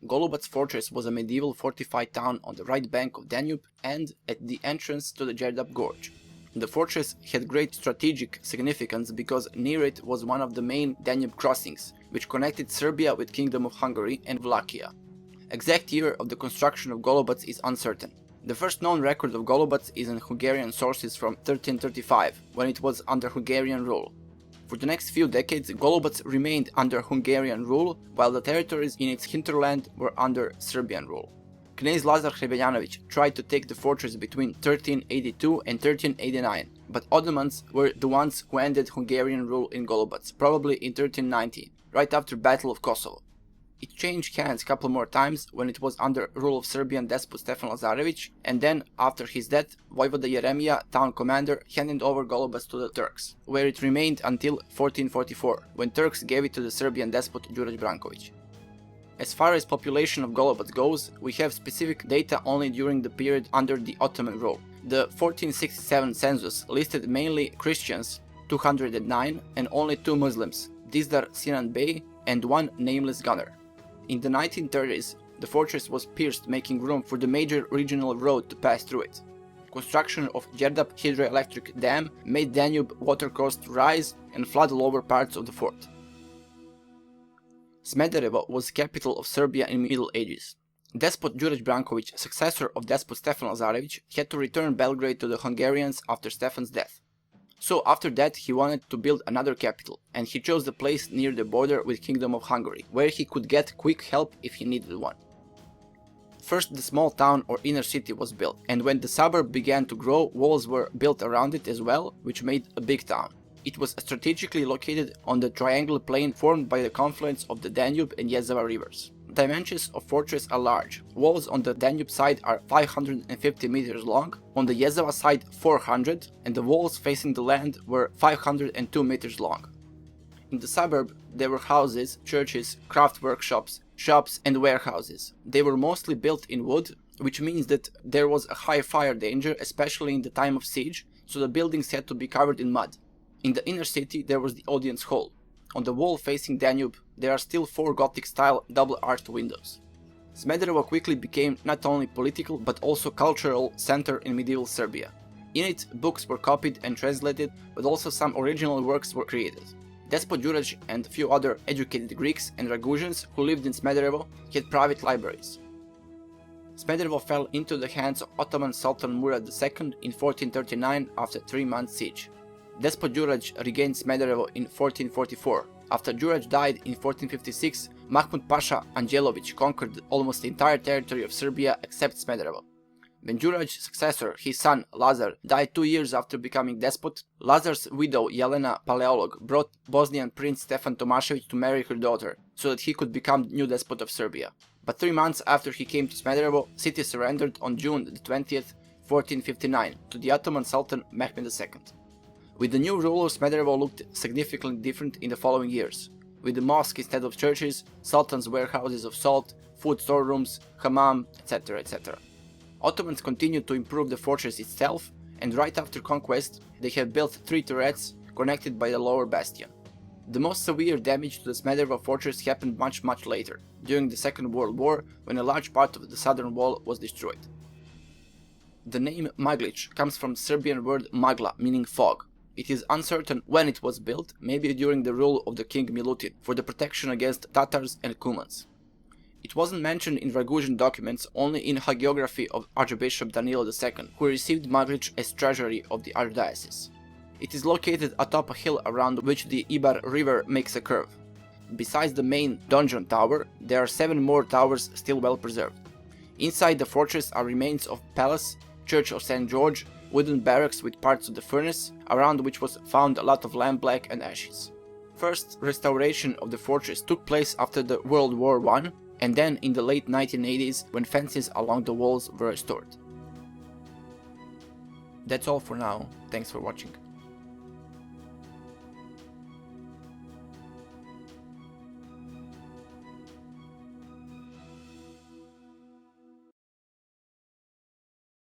Golubac's fortress was a medieval fortified town on the right bank of Danube and at the entrance to the Đerdap Gorge. The fortress had great strategic significance because near it was one of the main Danube crossings, which connected Serbia with Kingdom of Hungary and Wallachia. Exact year of the construction of Golubac is uncertain. The first known record of Golubac is in Hungarian sources from 1335, when it was under Hungarian rule. For the next few decades, Golubac remained under Hungarian rule, while the territories in its hinterland were under Serbian rule. Knez Lazar Hrebeljanović tried to take the fortress between 1382 and 1389, but Ottomans were the ones who ended Hungarian rule in Golubac, probably in 1390, right after Battle of Kosovo. It changed hands a couple more times when it was under rule of Serbian despot Stefan Lazarević, and then, after his death, Vojvoda Jeremija, town commander, handed over Golubac to the Turks, where it remained until 1444, when Turks gave it to the Serbian despot Đurađ Branković. As far as population of Golubac goes, we have specific data only during the period under the Ottoman rule. The 1467 census listed mainly Christians, 209, and only 2 Muslims, Dizdar Sinan Bey and 1 nameless gunner. In the 1930s, the fortress was pierced, making room for the major regional road to pass through it. Construction of Đerdap hydroelectric dam made Danube watercourse rise and flood lower parts of the fort. Smederevo was capital of Serbia in the Middle Ages. Despot Đurađ Branković, successor of despot Stefan Lazarević, had to return Belgrade to the Hungarians after Stefan's death. So after that he wanted to build another capital, and he chose the place near the border with Kingdom of Hungary, where he could get quick help if he needed one. First the small town or inner city was built, and when the suburb began to grow, walls were built around it as well, which made a big town. It was strategically located on the triangular plain formed by the confluence of the Danube and Jezava rivers. Dimensions of fortress are large. Walls on the Danube side are 550 meters long, on the Jezava side 400, and the walls facing the land were 502 meters long. In the suburb there were houses, churches, craft workshops, shops and warehouses. They were mostly built in wood, which means that there was a high fire danger, especially in the time of siege, so the buildings had to be covered in mud. In the inner city there was the audience hall. On the wall facing Danube there are still 4 Gothic-style double-arched windows. Smederevo quickly became not only political but also cultural center in medieval Serbia. In it, books were copied and translated, but also some original works were created. Despot Đurađ and a few other educated Greeks and Ragusians who lived in Smederevo had private libraries. Smederevo fell into the hands of Ottoman Sultan Murad II in 1439 after 3-month siege. Despot Đurađ regained Smederevo in 1444. After Đurađ died in 1456, Mahmud Pasha Anđelović conquered almost the entire territory of Serbia except Smederevo. When Đurađ's successor, his son Lazar, died 2 years after becoming despot, Lazar's widow Jelena Paleolog brought Bosnian prince Stefan Tomašević to marry her daughter, so that he could become new despot of Serbia. But 3 months after he came to Smederevo, city surrendered on June 20th, 1459, to the Ottoman Sultan Mehmed II. With the new ruler, Smederevo looked significantly different in the following years. With the mosque instead of churches, sultans' warehouses of salt, food storerooms, hammam, etc. etc. Ottomans continued to improve the fortress itself, and right after conquest, they have built 3 turrets connected by the lower bastion. The most severe damage to the Smederevo fortress happened much later, during the Second World War, when a large part of the southern wall was destroyed. The name Maglič comes from the Serbian word magla, meaning fog. It is uncertain when it was built, maybe during the rule of the king Milutin, for the protection against Tatars and Cumans. It wasn't mentioned in Ragusian documents, only in hagiography of Archbishop Danilo II, who received Maglič as treasury of the archdiocese. It is located atop a hill around which the Ibar river makes a curve. Besides the main donjon tower, there are 7 more towers still well preserved. Inside the fortress are remains of palace, church of St. George, wooden barracks with parts of the furnace, around which was found a lot of lamp-black and ashes. First restoration of the fortress took place after the World War I, and then in the late 1980s when fences along the walls were restored. That's all for now, thanks for watching.